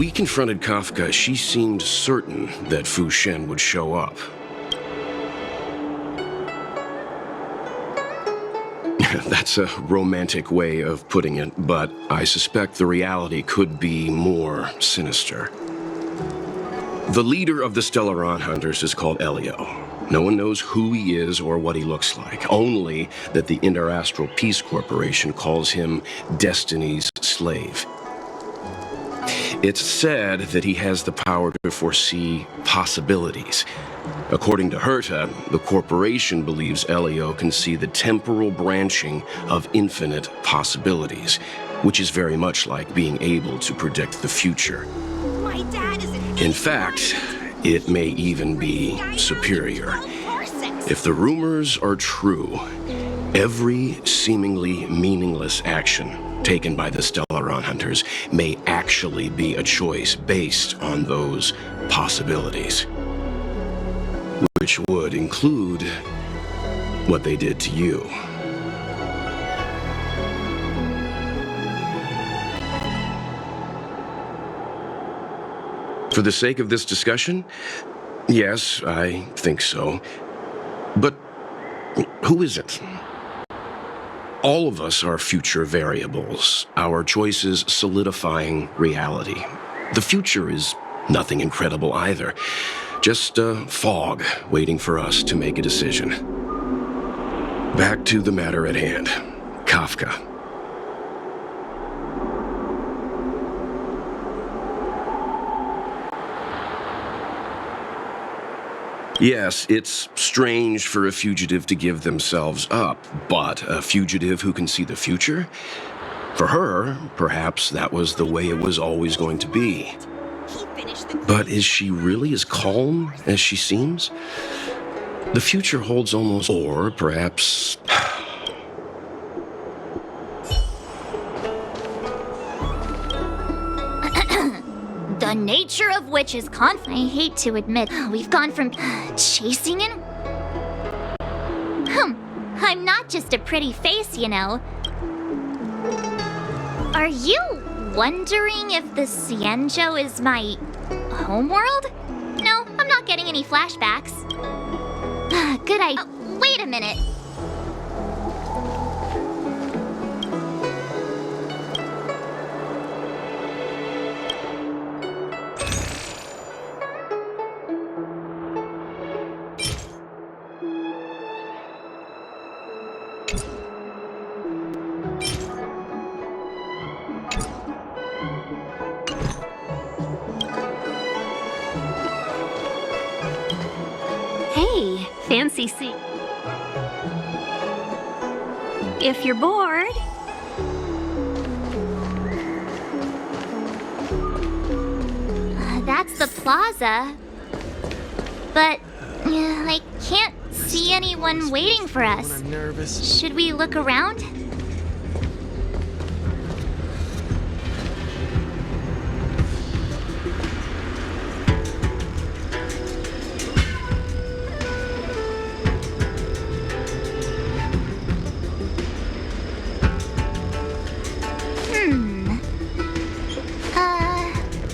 we confronted Kafka, she seemed certain that Fu Shen would show up. That's a romantic way of putting it, but I suspect the reality could be more sinister. The leader of the Stellaron Hunters is called Elio. No one knows who he is or what he looks like, only that the Interastral Peace Corporation calls him Destiny's slave. It's said that he has the power to foresee possibilities. According to Herta, the corporation believes Elio can see the temporal branching of infinite possibilities, which is very much like being able to predict the future. My dad is an In fact, it may even be superior. If the rumors are true, every seemingly meaningless action taken by the Stellaron Hunters may actually be a choice based on those possibilities, which would include what they did to you. For the sake of this discussion, yes, I think so. But who isn't? All of us are future variables, our choices solidifying reality. The future is nothing incredible either, just a fog waiting for us to make a decision. Back to the matter at hand, Kafka. Yes, it's strange for a fugitive to give themselves up, but a fugitive who can see the future? For her, perhaps that was the way it was always going to be. But is she really as calm as she seems? The future holds almost, or perhaps... The nature of which is I hate to admit, we've gone from chasing him? I'm not just a pretty face, you know. Are you wondering if the Xianzhou is my homeworld? No, I'm not getting any flashbacks. Good idea. Wait a minute. Hey, fancy seat. If you're bored... That's the plaza. But I can't see anyone waiting for us. I'm nervous. Should we look around?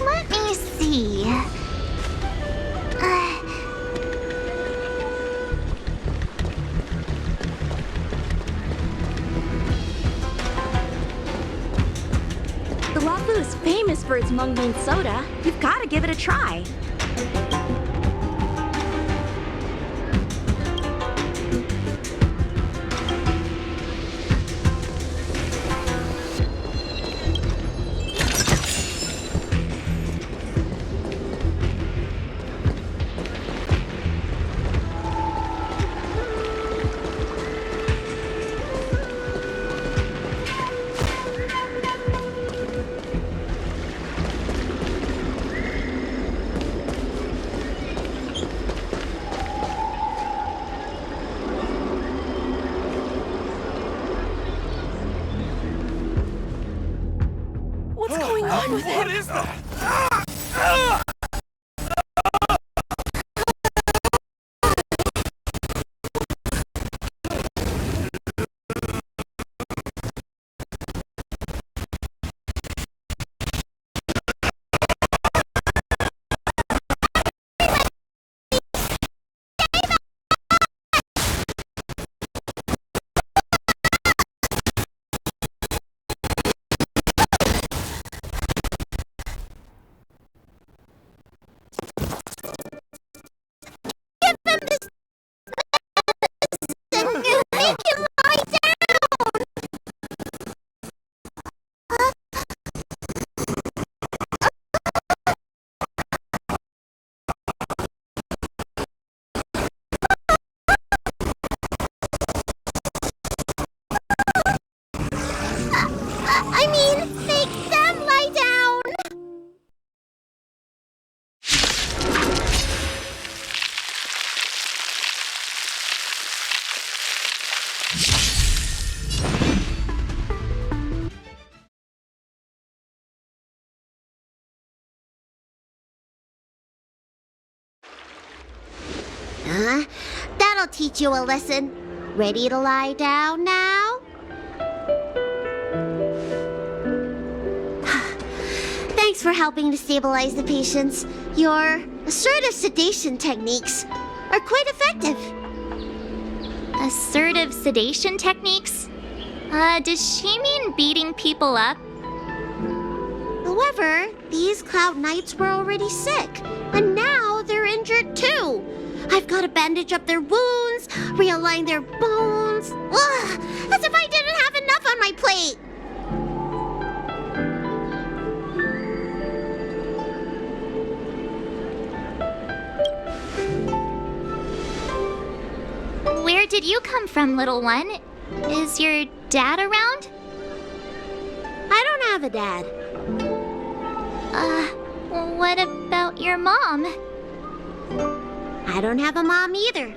Let me see. The Lafu is famous for its mung bean soda. You've got to give it a try. What's going on with What him? is that? That'll teach you a lesson. Ready to lie down now? Thanks for helping to stabilize the patients. Your assertive sedation techniques are quite effective. Assertive sedation techniques? Does she mean beating people up? However, these Cloud Knights were already sick, and now they're injured too. I've got to bandage up their wounds, realign their bones. Ugh, as if I didn't have enough on my plate. Where did you come from, little one? Is your dad around? I don't have a dad. What about your mom? I don't have a mom either.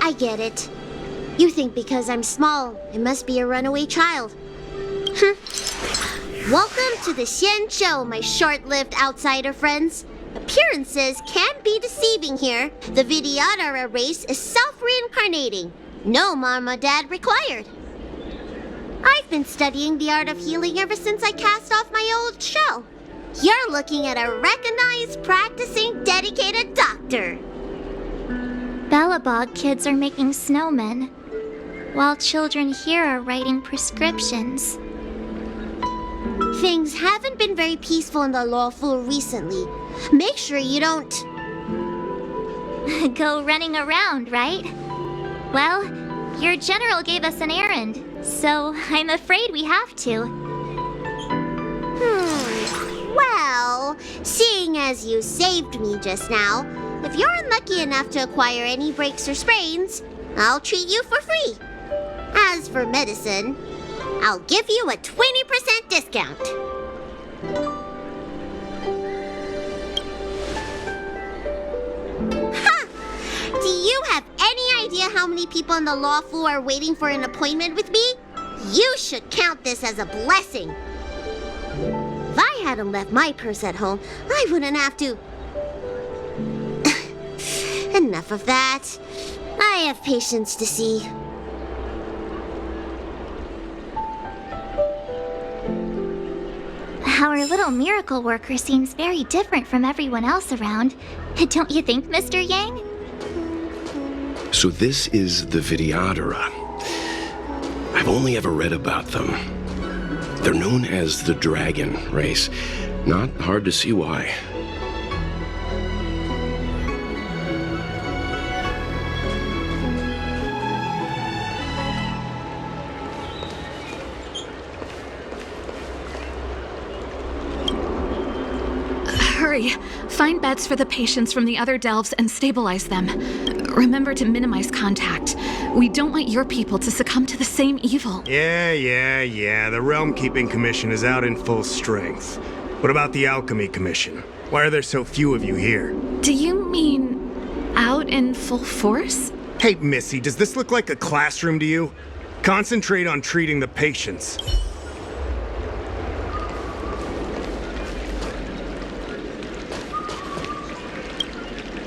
I get it. You think because I'm small, I must be a runaway child. Welcome to the Xianzhou, my short-lived outsider friends. Appearances can be deceiving here. The Vidyadhara race is self-reincarnating. No mom or dad required. I've been studying the art of healing ever since I cast off my old shell. You're looking at a recognized, practicing, dedicated doctor. Bellabog kids are making snowmen, while children here are writing prescriptions. Things haven't been very peaceful in the lawful recently. Make sure you don't... Go running around, right? Well, your general gave us an errand, so I'm afraid we have to. Well, seeing as you saved me just now, if you're unlucky enough to acquire any breaks or sprains, I'll treat you for free. As for medicine, I'll give you a 20% discount. Ha! Do you have any idea how many people in the law school are waiting for an appointment with me? You should count this as a blessing. If I hadn't left my purse at home, I wouldn't have to... Enough of that. I have patients to see. Our little miracle worker seems very different from everyone else around. Don't you think, Mr. Yang? So this is the Vidyadhara. I've only ever read about them. They're known as the Dragon Race. Not hard to see why. Hurry! Find beds for the patients from the other delves and stabilize them. Remember to minimize contact. We don't want your people to succumb to the same evil. Yeah. The Realm Keeping Commission is out in full strength. What about the Alchemy Commission? Why are there so few of you here? Do you mean out in full force? Hey, Missy, does this look like a classroom to you? Concentrate on treating the patients.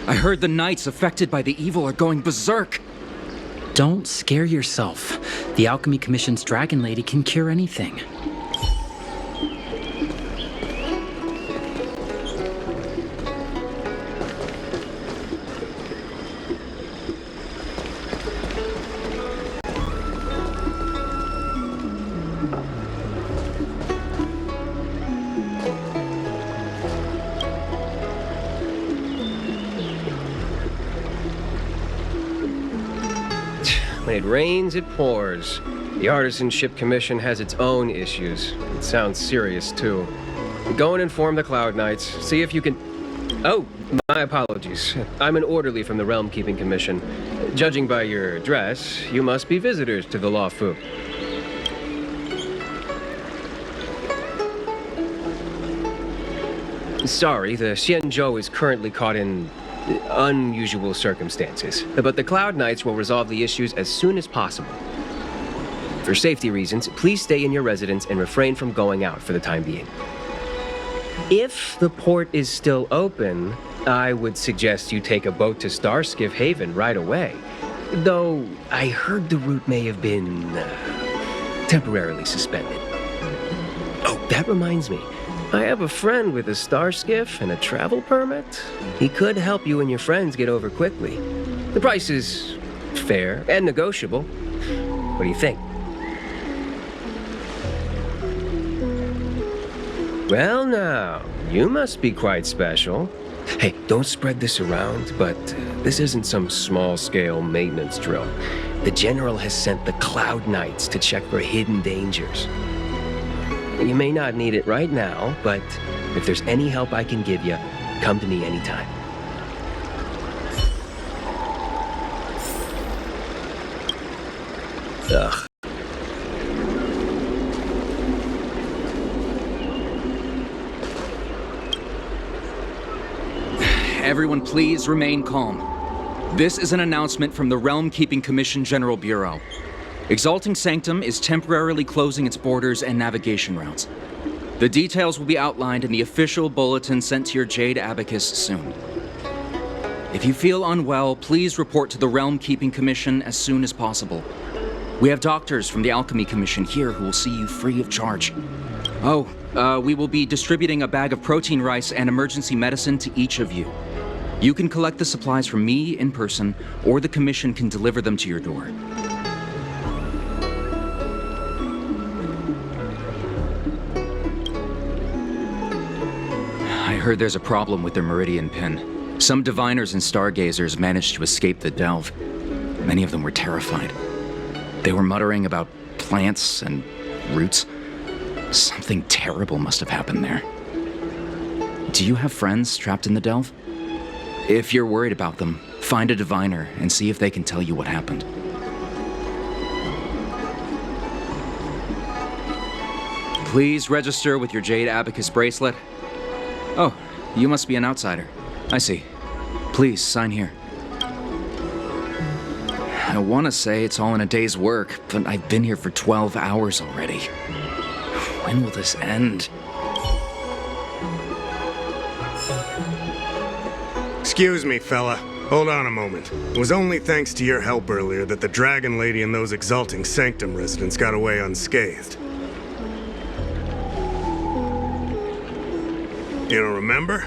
I heard the knights affected by the evil are going berserk. Don't scare yourself. The Alchemy Commission's Dragon Lady can cure anything. When it rains, it pours. The Artisanship Commission has its own issues. It sounds serious, too. Go and inform the Cloud Knights. See if you can... Oh, my apologies. I'm an orderly from the Realm Keeping Commission. Judging by your dress, you must be visitors to the Law Fu. Sorry, the Xianzhou is currently caught in unusual circumstances, but the Cloud Knights will resolve the issues as soon as possible. For safety reasons, please stay in your residence and refrain from going out for the time being. If the port is still open, I would suggest you take a boat to Starskiff Haven right away. Though I heard the route may have been temporarily suspended. Oh, that reminds me. I have a friend with a Starskiff and a travel permit. He could help you and your friends get over quickly. The price is fair and negotiable. What do you think? Well now, you must be quite special. Hey, don't spread this around, but this isn't some small-scale maintenance drill. The General has sent the Cloud Knights to check for hidden dangers. You may not need it right now, but if there's any help I can give you, come to me anytime. Ugh. Everyone please remain calm. This is an announcement from the Realm Keeping Commission General Bureau. Exalting Sanctum is temporarily closing its borders and navigation routes. The details will be outlined in the official bulletin sent to your Jade Abacus soon. If you feel unwell, please report to the Realm Keeping Commission as soon as possible. We have doctors from the Alchemy Commission here who will see you free of charge. Oh, we will be distributing a bag of protein rice and emergency medicine to each of you. You can collect the supplies from me in person, or the Commission can deliver them to your door. I heard there's a problem with their Meridian Pin. Some diviners and stargazers managed to escape the delve. Many of them were terrified. They were muttering about plants and roots. Something terrible must have happened there. Do you have friends trapped in the delve? If you're worried about them, find a diviner and see if they can tell you what happened. Please register with your Jade Abacus bracelet. Oh, you must be an outsider. I see. Please, sign here. I want to say it's all in a day's work, but I've been here for 12 hours already. When will this end? Excuse me, fella. Hold on a moment. It was only thanks to your help earlier that the Dragon Lady and those Exalting Sanctum residents got away unscathed. You don't remember?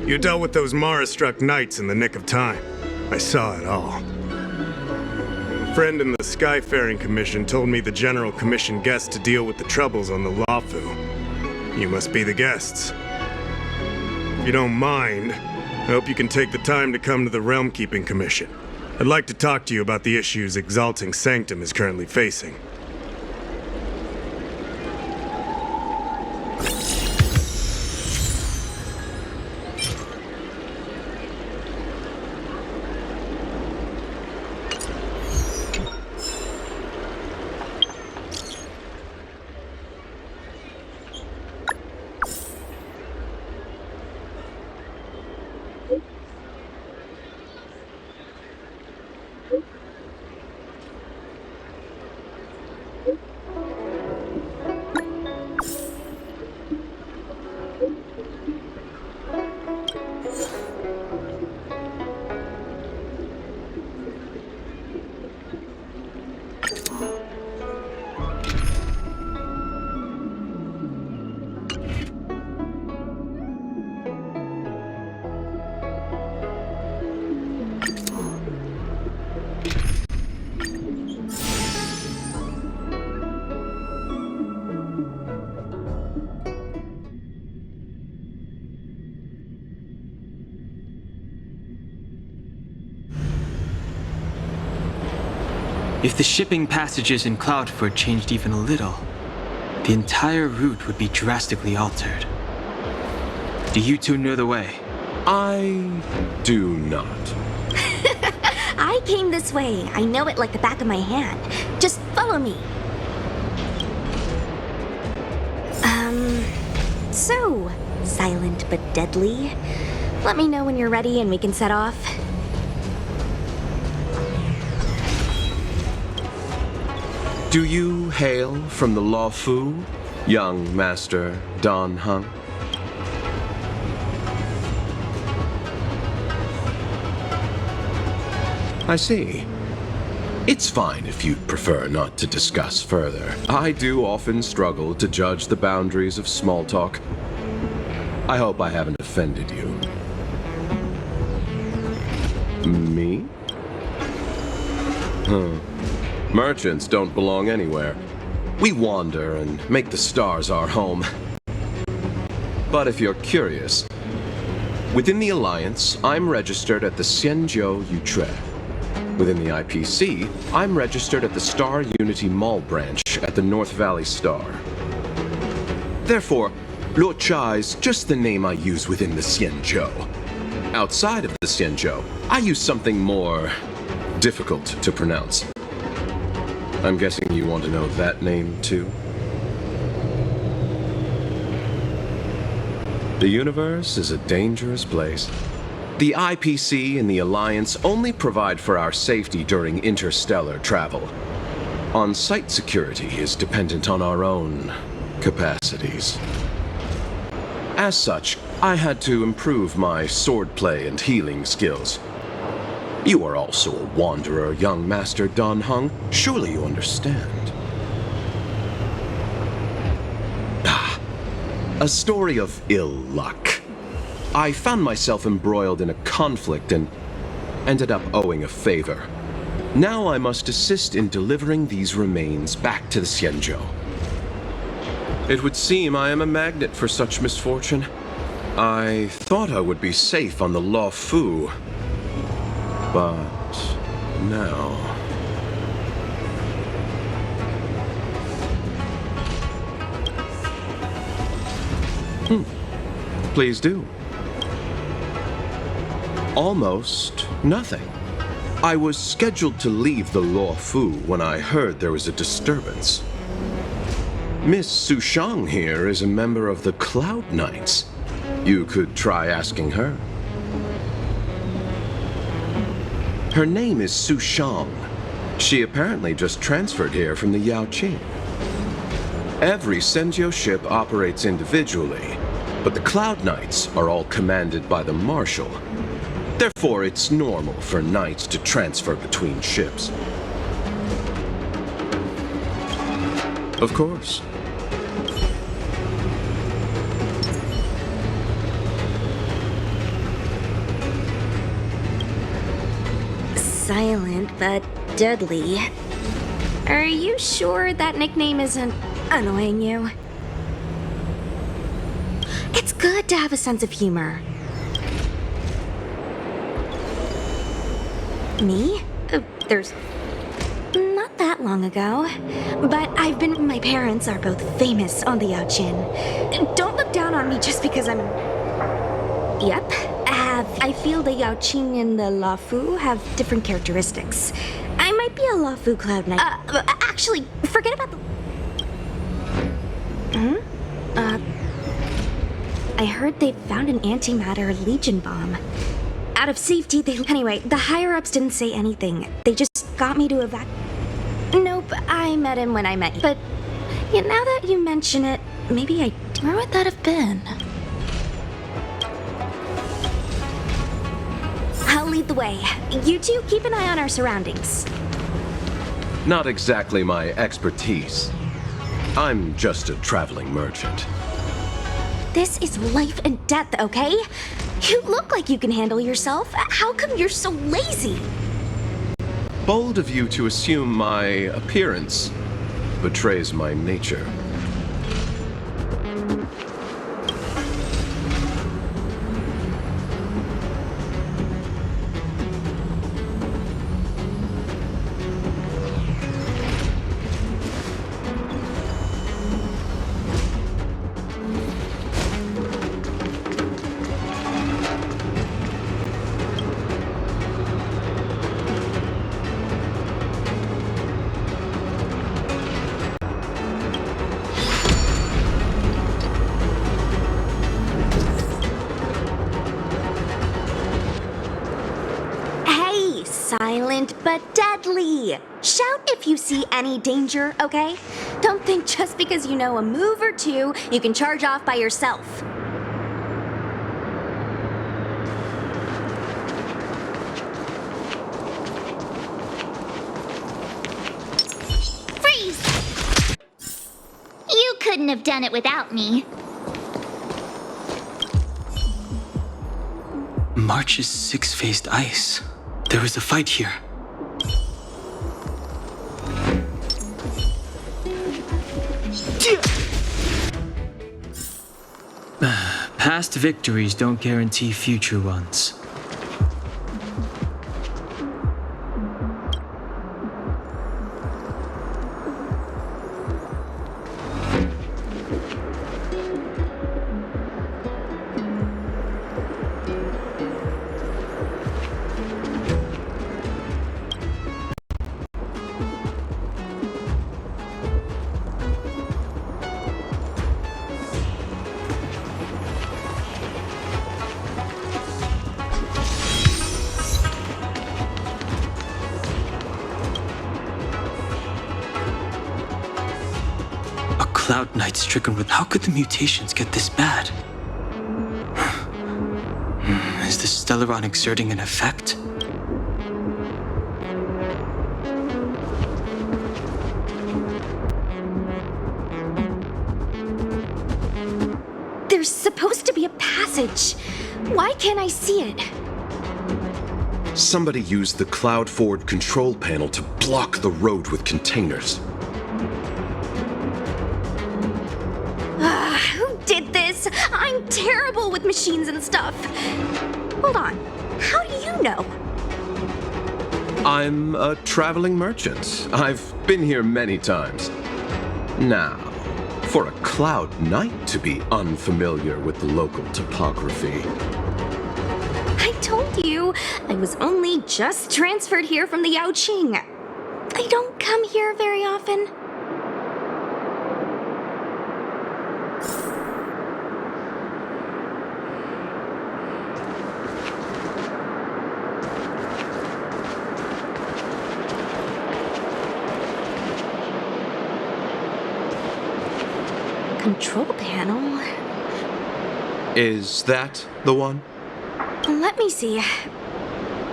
You dealt with those Mara-struck knights in the nick of time. I saw it all. A friend in the Skyfaring Commission told me the General commissioned guests to deal with the troubles on the Luofu. You must be the guests. If you don't mind, I hope you can take the time to come to the Realm Keeping Commission. I'd like to talk to you about the issues Exalting Sanctum is currently facing. If the shipping passages in Cloudford changed even a little, the entire route would be drastically altered. Do you two know the way? I do not. I came this way. I know it like the back of my hand. Just follow me. So, silent but deadly. Let me know when you're ready and we can set off. Do you hail from the Luofu, young Master Dan Heng? I see. It's fine if you'd prefer not to discuss further. I do often struggle to judge the boundaries of small talk. I hope I haven't offended you. Me? Merchants don't belong anywhere. We wander and make the stars our home. But if you're curious, within the Alliance, I'm registered at the Xianzhou Yutre. Within the IPC, I'm registered at the Star Unity Mall branch at the North Valley Star. Therefore, Luocha is just the name I use within the Xianzhou. Outside of the Xianzhou, I use something more difficult to pronounce. I'm guessing you want to know that name too? The universe is a dangerous place. The IPC and the Alliance only provide for our safety during interstellar travel. On-site security is dependent on our own capacities. As such, I had to improve my swordplay and healing skills. You are also a wanderer, young Master Dan Heng. Surely you understand. A story of ill luck. I found myself embroiled in a conflict and ended up owing a favor. Now I must assist in delivering these remains back to the Xianzhou. It would seem I am a magnet for such misfortune. I thought I would be safe on the Law Fu, but now... Please do. Almost nothing. I was scheduled to leave the Law Fu when I heard there was a disturbance. Miss Sushang here is a member of the Cloud Knights. You could try asking her. Her name is Sushang. She apparently just transferred here from the Yaoqing. Every Xianzhou ship operates individually, but the Cloud Knights are all commanded by the Marshal. Therefore, it's normal for knights to transfer between ships. Of course. Silent but deadly. Are you sure that nickname isn't annoying you? It's good to have a sense of humor. Me? There's not that long ago. But my parents are both famous on the Yaoqing. Don't look down on me just because I'm... Yep. I feel the Yaoqing and the Law Fu have different characteristics. I might be a Law Fu Cloud Knight. Actually, forget about the... I heard they found an antimatter Legion bomb. Out of safety, Anyway, the higher-ups didn't say anything. They just got me to Nope, I met him when I met you. But, yeah, now that you mention it, maybe I... Where would that have been? I'll lead the way. You two keep an eye on our surroundings. Not exactly my expertise. I'm just a traveling merchant. This is life and death, okay? You look like you can handle yourself. How come you're so lazy? Bold of you to assume my appearance betrays my nature. Silent but deadly. Shout if you see any danger, okay? Don't think just because you know a move or two, you can charge off by yourself. couldn't have done it without me. March's six-faced ice. There was a fight here. Past victories don't guarantee future ones. Cloud Knight stricken with... How could the mutations get this bad? Is the Stellaron exerting an effect? There's supposed to be a passage. Why can't I see it? Somebody used the cloud forward control panel to block the road with containers. Who did this? I'm terrible with machines and stuff. Hold on. How do you know? I'm a traveling merchant. I've been here many times. Now, for a Cloud Knight to be unfamiliar with the local topography. I told you, I was only just transferred here from the Yaoqing. I don't come here very often. Control panel? Is that the one? Let me see.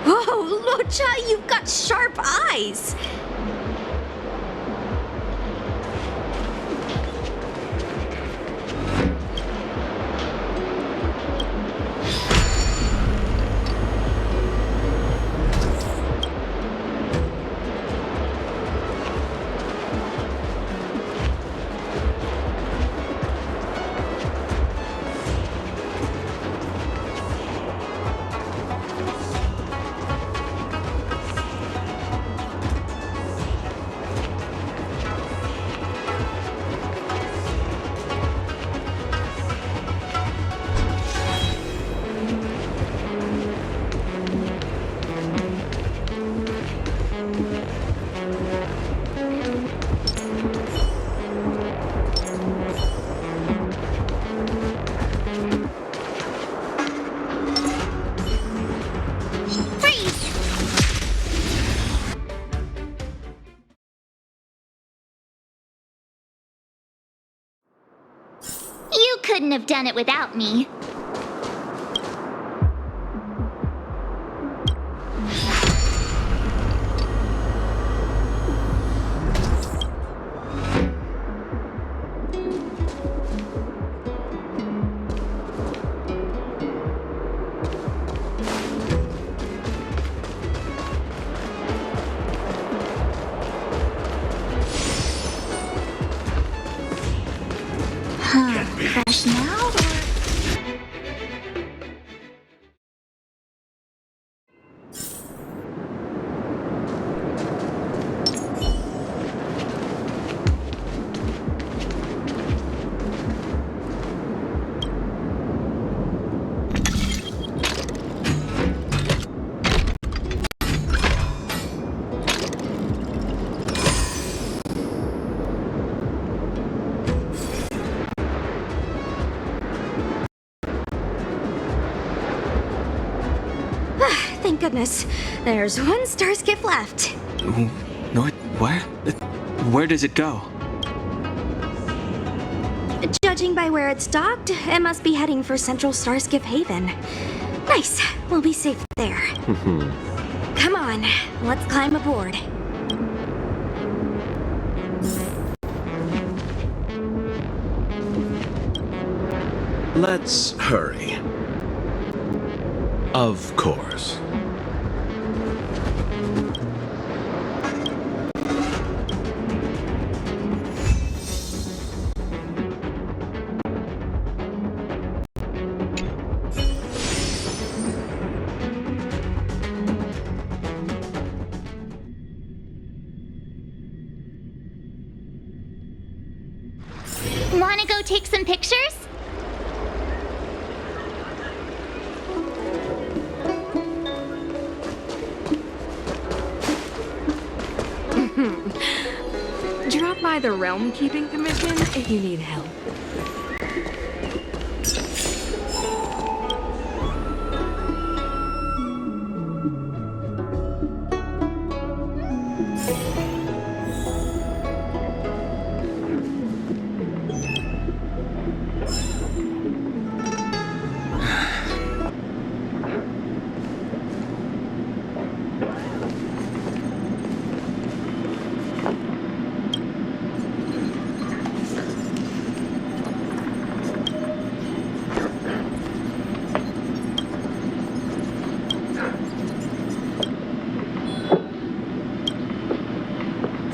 Whoa, Locha, you've got sharp eyes! You couldn't have done it without me. Crash now, or... Thank goodness. There's one star skiff left. North... Where? Where does it go? Judging by where it's docked, it must be heading for Central Starskiff Haven. Nice. We'll be safe there. Come on, let's climb aboard. Let's hurry. Of course. Wanna go take some pictures? Drop by the Realm Keeping Commission if you need help.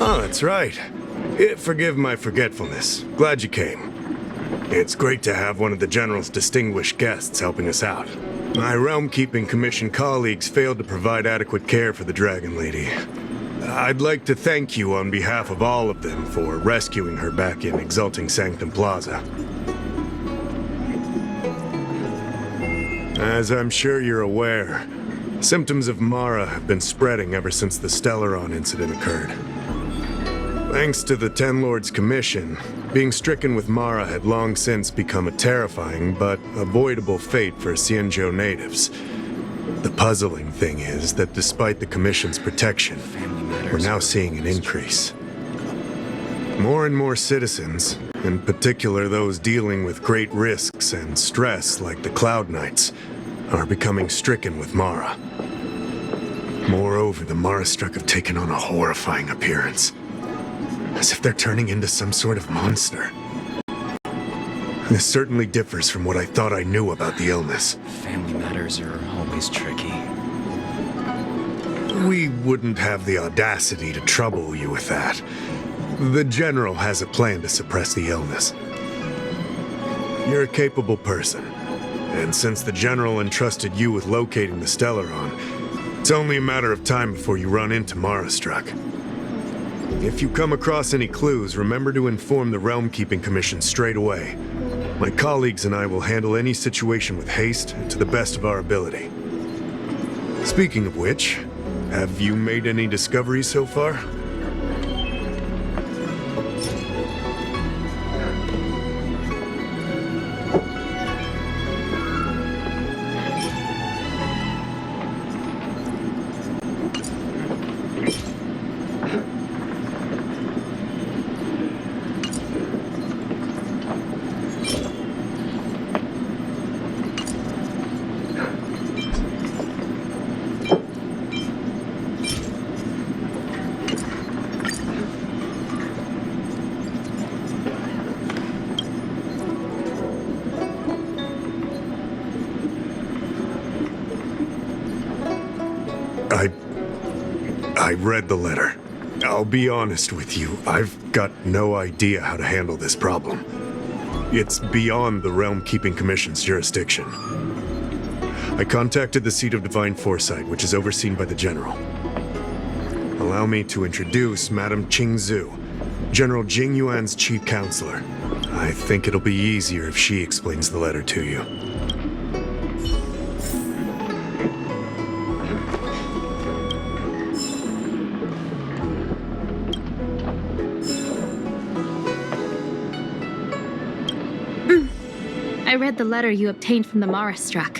Oh, that's right. Forgive my forgetfulness. Glad you came. It's great to have one of the General's distinguished guests helping us out. My Realm Keeping Commission colleagues failed to provide adequate care for the Dragon Lady. I'd like to thank you on behalf of all of them for rescuing her back in Exalting Sanctum Plaza. As I'm sure you're aware, symptoms of Mara have been spreading ever since the Stellaron incident occurred. Thanks to the Ten Lords Commission, being stricken with Mara had long since become a terrifying but avoidable fate for Xianzhou natives. The puzzling thing is that despite the Commission's protection, we're now seeing an increase. More and more citizens, in particular those dealing with great risks and stress like the Cloud Knights, are becoming stricken with Mara. Moreover, the Mara-struck have taken on a horrifying appearance. As if they're turning into some sort of monster. This certainly differs from what I thought I knew about the illness. Family matters are always tricky. We wouldn't have the audacity to trouble you with that. The General has a plan to suppress the illness. You're a capable person, and since the General entrusted you with locating the Stellaron, it's only a matter of time before you run into Mara-struck. If you come across any clues, remember to inform the Realm Keeping Commission straight away. My colleagues and I will handle any situation with haste and to the best of our ability. Speaking of which, have you made any discoveries so far? I read the letter. I'll be honest with you, I've got no idea how to handle this problem. It's beyond the Realm Keeping Commission's jurisdiction. I contacted the Seat of Divine Foresight, which is overseen by the General. Allow me to introduce Madame Xianzhou, General Jing Yuan's chief counselor. I think it'll be easier if she explains the letter to you. I read the letter you obtained from the Mara-struck.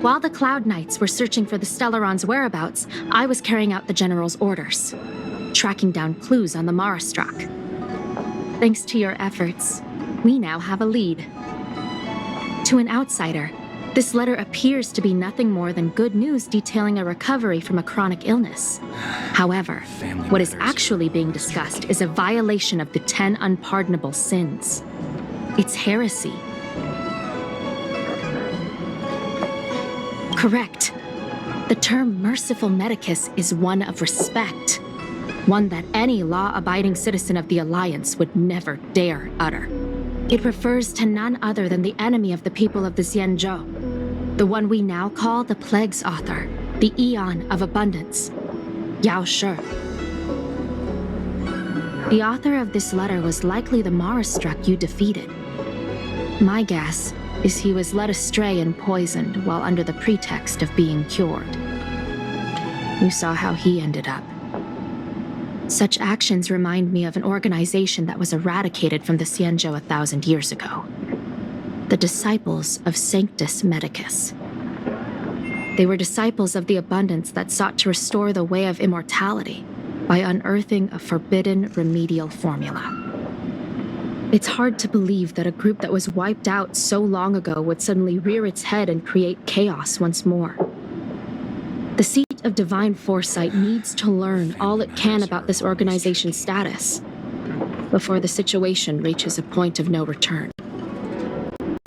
While the Cloud Knights were searching for the Stellaron's whereabouts, I was carrying out the General's orders, tracking down clues on the Mara-struck. Thanks to your efforts, we now have a lead. To an outsider, this letter appears to be nothing more than good news detailing a recovery from a chronic illness. However, what is actually being discussed is a violation of the 10 unpardonable sins. It's heresy. Correct. The term merciful medicus is one of respect, one that any law-abiding citizen of the Alliance would never dare utter. It refers to none other than the enemy of the people of the Xianzhou, the one we now call the Plague's author, the Eon of Abundance, Yao Shi. The author of this letter was likely the Marastruck you defeated. My guess is he was led astray and poisoned while under the pretext of being cured. You saw how he ended up. Such actions remind me of an organization that was eradicated from the Xianzhou 1,000 years ago. The Disciples of Sanctus Medicus. They were disciples of the abundance that sought to restore the way of immortality by unearthing a forbidden remedial formula. It's hard to believe that a group that was wiped out so long ago would suddenly rear its head and create chaos once more. The Seat of Divine Foresight needs to learn all it can about this organization's status before the situation reaches a point of no return.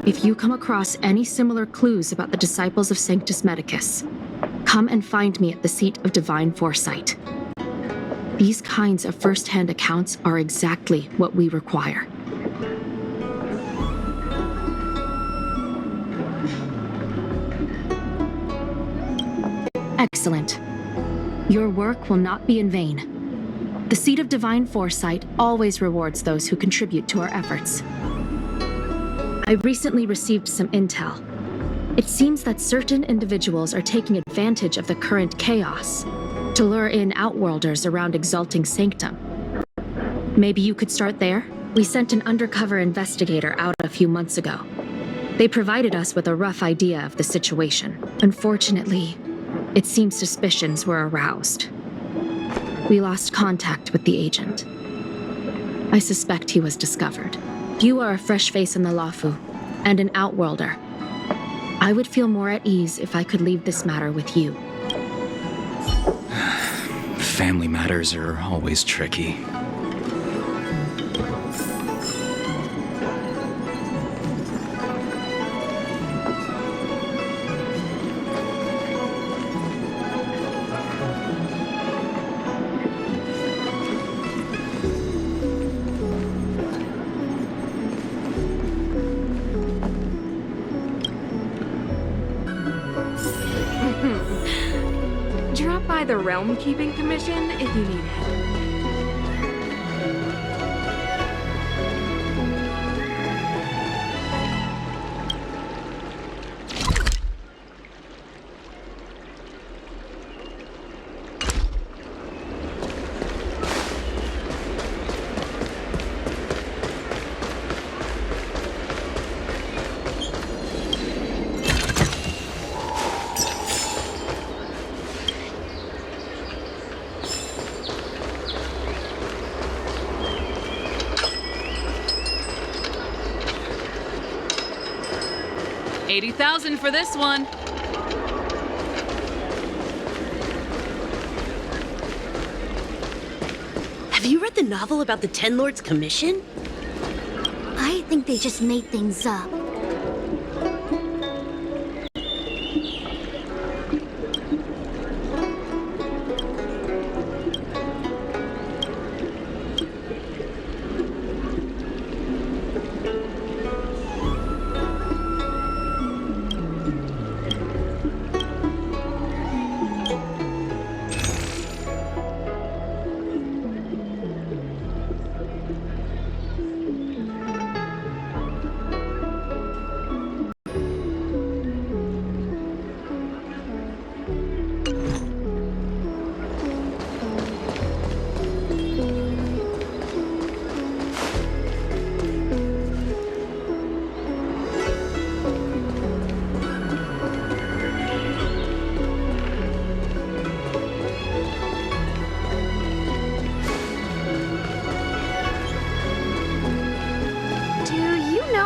If you come across any similar clues about the Disciples of Sanctus Medicus, come and find me at the Seat of Divine Foresight. These kinds of first-hand accounts are exactly what we require. Excellent. Your work will not be in vain. The Seat of Divine Foresight always rewards those who contribute to our efforts. I recently received some intel. It seems that certain individuals are taking advantage of the current chaos to lure in Outworlders around Exalting Sanctum. Maybe you could start there? We sent an undercover investigator out a few months ago. They provided us with a rough idea of the situation. Unfortunately, it seems suspicions were aroused. We lost contact with the agent. I suspect he was discovered. You are a fresh face in the Lafu, and an Outworlder. I would feel more at ease if I could leave this matter with you. Family matters are always tricky. Drop by the Realm Keeping Commission if you need help. $80,000 for this one. Have you read the novel about the Ten Lords Commission? I think they just made things up.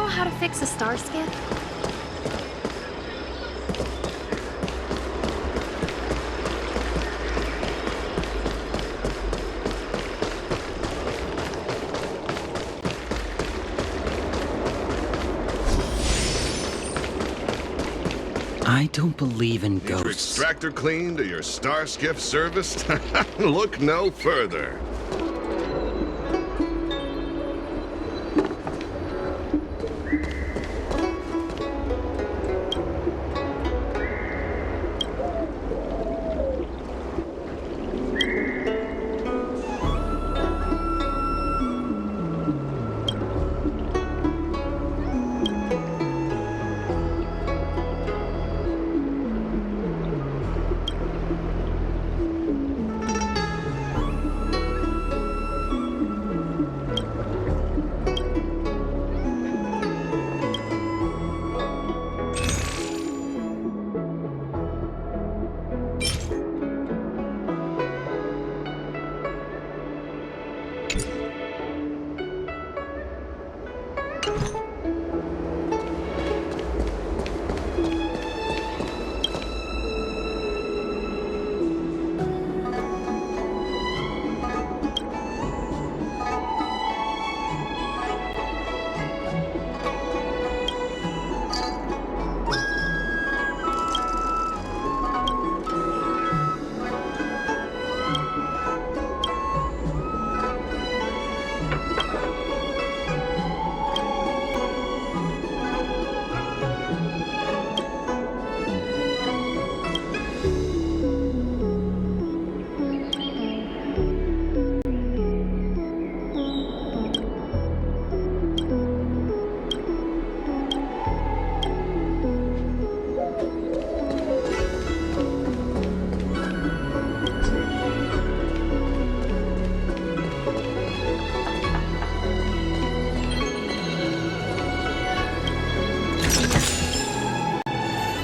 How to fix a star skiff? I don't believe in Need your ghosts. extractor cleaned or your star skiff serviced? Look no further.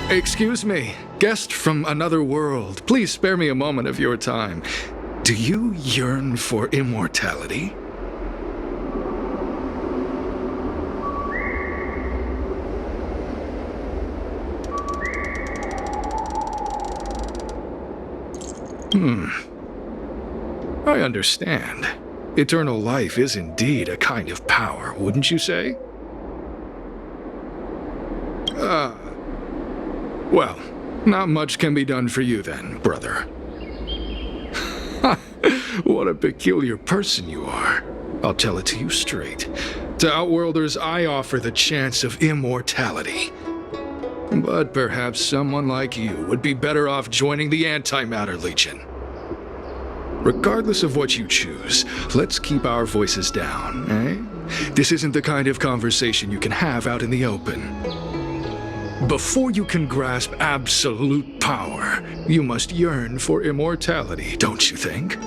Excuse me, guest from another world. Please spare me a moment of your time. Do you yearn for immortality? I understand. Eternal life is indeed a kind of power, wouldn't you say? Well, not much can be done for you then, brother. What a peculiar person you are. I'll tell it to you straight. To Outworlders, I offer the chance of immortality. But perhaps someone like you would be better off joining the Antimatter Legion. Regardless of what you choose, let's keep our voices down, eh? This isn't the kind of conversation you can have out in the open. Before you can grasp absolute power, you must yearn for immortality, don't you think?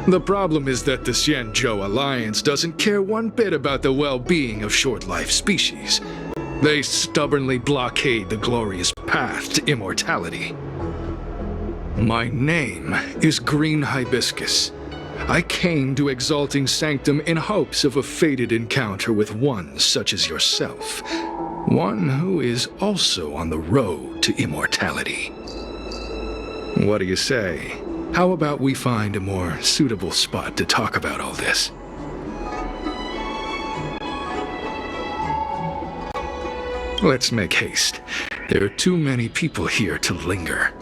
The problem is that the Xianzhou Alliance doesn't care one bit about the well-being of short-life species. They stubbornly blockade the glorious path to immortality. My name is Green Hibiscus. I came to Exalting Sanctum in hopes of a fated encounter with one such as yourself. One who is also on the road to immortality. What do you say? How about we find a more suitable spot to talk about all this? Let's make haste. There are too many people here to linger.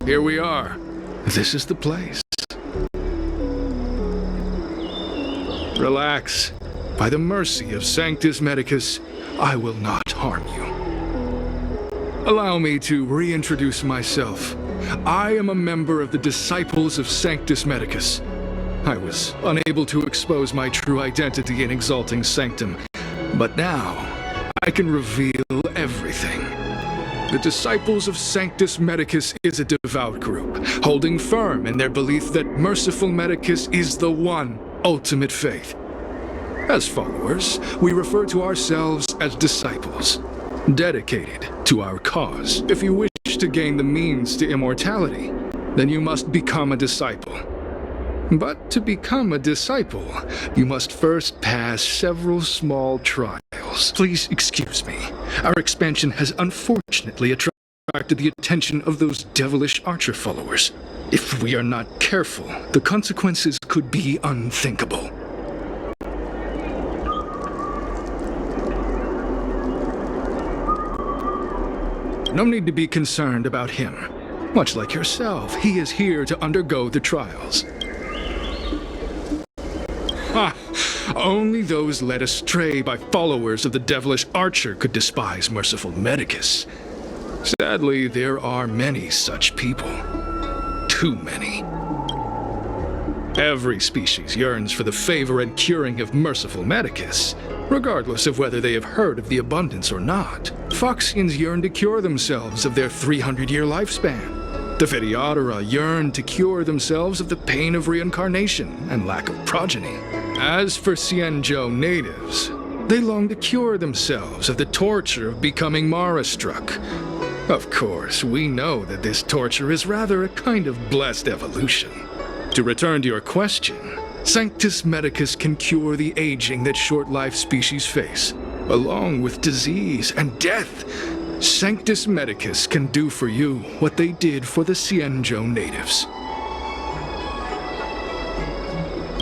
Here we are. This is the place. Relax. By the mercy of Sanctus Medicus, I will not harm you. Allow me to reintroduce myself. I am a member of the Disciples of Sanctus Medicus. I was unable to expose my true identity in Exalting Sanctum, but now I can reveal everything. The Disciples of Sanctus Medicus is a devout group, holding firm in their belief that Merciful Medicus is the one ultimate faith. As followers, we refer to ourselves as disciples, dedicated to our cause. If you wish to gain the means to immortality, then you must become a disciple. But to become a disciple, you must first pass several small trials. trials. Please excuse me. Our expansion has unfortunately attracted the attention of those devilish archer followers. If we are not careful, the consequences could be unthinkable. No need to be concerned about him. Much like yourself, he is here to undergo the trials. Ha! Only those led astray by followers of the devilish archer could despise merciful Medicus. Sadly, there are many such people. Too many. Every species yearns for the favor and curing of merciful Medicus, regardless of whether they have heard of the abundance or not. Foxians yearn to cure themselves of their 300-year lifespan. The Videodora yearn to cure themselves of the pain of reincarnation and lack of progeny. As for Xianzhou natives, they long to cure themselves of the torture of becoming Mara-struck. Of course, we know that this torture is rather a kind of blessed evolution. To return to your question, Sanctus Medicus can cure the aging that short-life species face, along with disease and death. Sanctus Medicus can do for you what they did for the Xianzhou natives.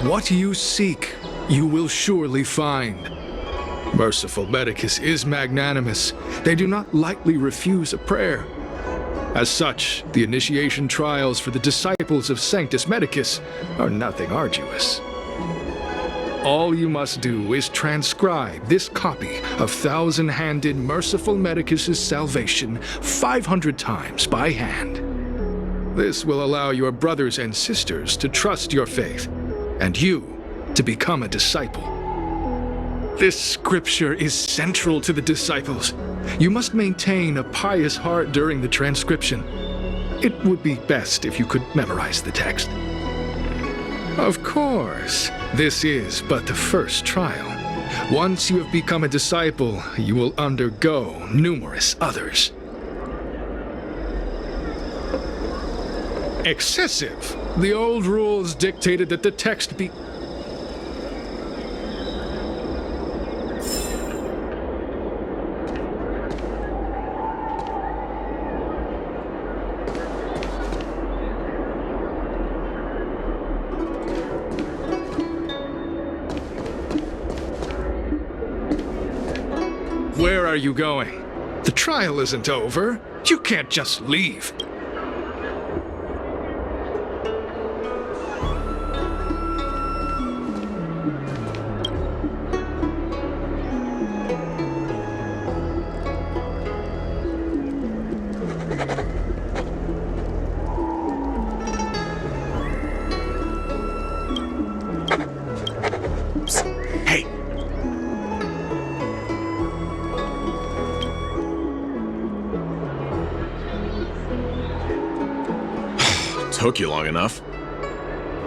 What you seek, you will surely find. Merciful Medicus is magnanimous. They do not lightly refuse a prayer. As such, the initiation trials for the disciples of Sanctus Medicus are nothing arduous. All you must do is transcribe this copy of Thousand-Handed Merciful Medicus's Salvation 500 times by hand. This will allow your brothers and sisters to trust your faith, and you to become a disciple. This scripture is central to the disciples. You must maintain a pious heart during the transcription. It would be best if you could memorize the text. Of course, this is but the first trial. Once you have become a disciple, you will undergo numerous others. Excessive! The old rules dictated that the text be... Where are you going? The trial isn't over. You can't just leave. Took you long enough.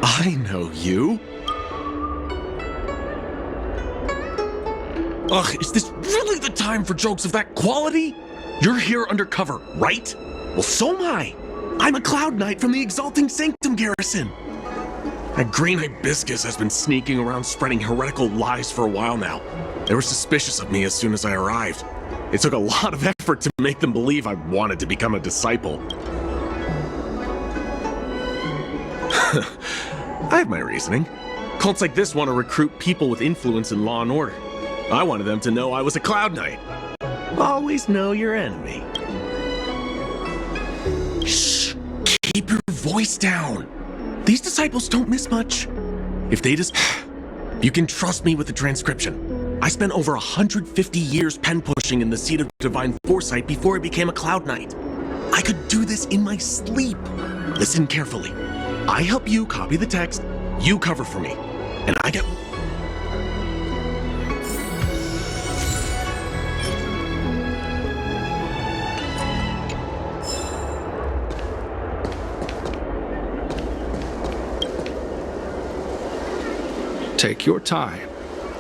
I know you. Ugh, is this really the time for jokes of that quality? You're here undercover, right? Well, so am I. I'm a Cloud Knight from the Exalting Sanctum garrison. That green hibiscus has been sneaking around spreading heretical lies for a while now. They were suspicious of me as soon as I arrived. It took a lot of effort to make them believe I wanted to become a disciple. I have my reasoning. Cults like this want to recruit people with influence in law and order. I wanted them to know I was a Cloud Knight. Always know your enemy. Shh! Keep your voice down. These disciples don't miss much. If they just... You can trust me with the transcription. I spent over 150 years pen pushing in the seat of divine foresight before I became a Cloud Knight. I could do this in my sleep. Listen carefully. I help you copy the text, you cover for me, and I get... Take your time,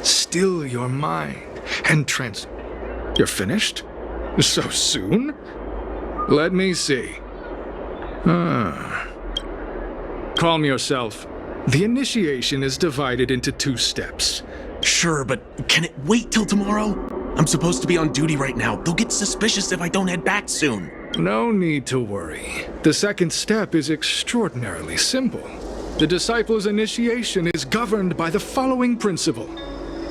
still your mind, and You're finished? So soon? Let me see. Calm yourself. The initiation is divided into 2 steps. Sure, but can it wait till tomorrow? I'm supposed to be on duty right now. They'll get suspicious if I don't head back soon. No need to worry. The second step is extraordinarily simple. The disciple's initiation is governed by the following principle.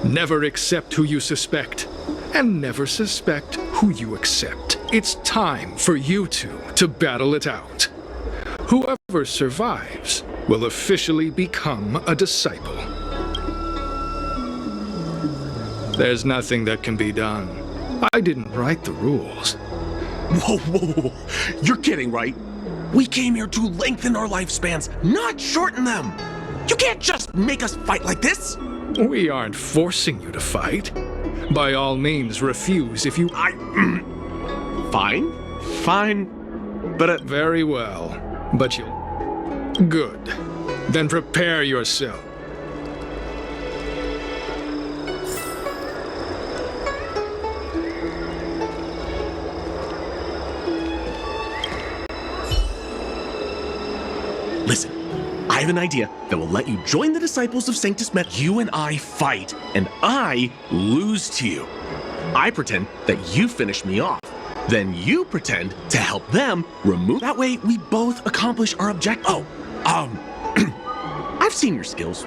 Never accept who you suspect, and never suspect who you accept. It's time for you two to battle it out. Whoever survives will officially become a disciple. There's nothing that can be done. I didn't write the rules. Whoa, whoa, whoa. You're kidding, right? We came here to lengthen our lifespans, not shorten them. You can't just make us fight like this. We aren't forcing you to fight. By all means, refuse if you... Fine. But Very well. But you'll... Good. Then prepare yourself. Listen, I have an idea that will let you join the Disciples of Sanctus Met. You and I fight, and I lose to you. I pretend that you finish me off. Then you pretend to help them remove... That way, we both accomplish our objective. I've seen your skills.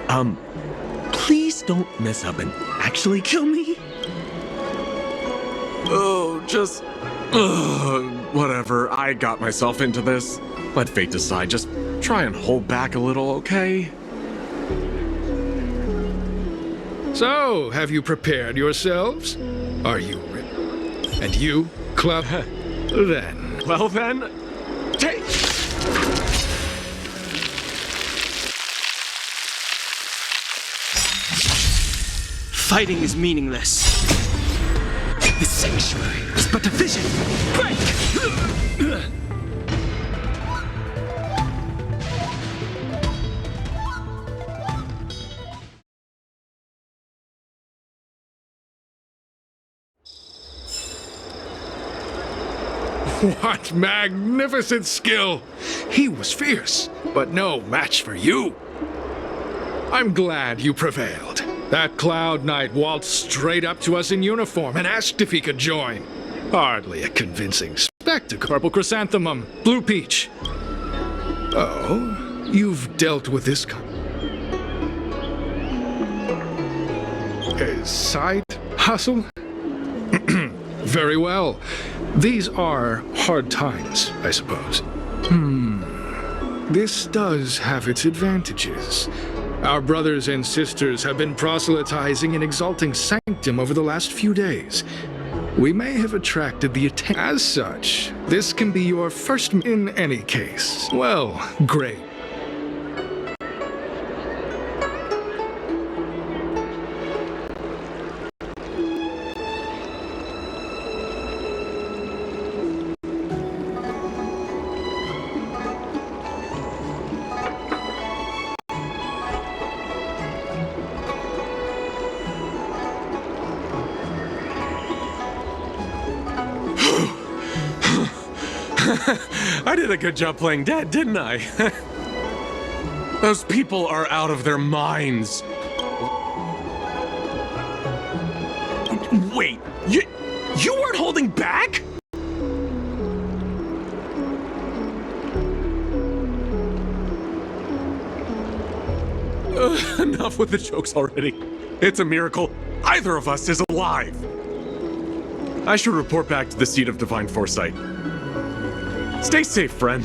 Please don't mess up and actually kill me. Whatever. I got myself into this. Let fate decide. Just try and hold back a little, okay? So, have you prepared yourselves? Are you ready? And you, Club? Then. Well then, take... Fighting is meaningless. The sanctuary is but a vision. Break! What magnificent skill! He was fierce, but no match for you. I'm glad you prevailed. That Cloud Knight waltzed straight up to us in uniform and asked if he could join. Hardly a convincing spectacle. Purple Chrysanthemum, Blue Peach. Oh, you've dealt with this side hustle? Very well. These are hard times, I suppose. This does have its advantages. Our brothers and sisters have been proselytizing and exalting Sanctum over the last few days. We may have attracted the attention. As such, this can be your first in any case. Well, great. I did a good job playing dead, didn't I? Those people are out of their minds. Wait, you weren't holding back? Enough with the jokes already. It's a miracle either of us is alive. I should report back to the seat of divine foresight. Stay safe, friend.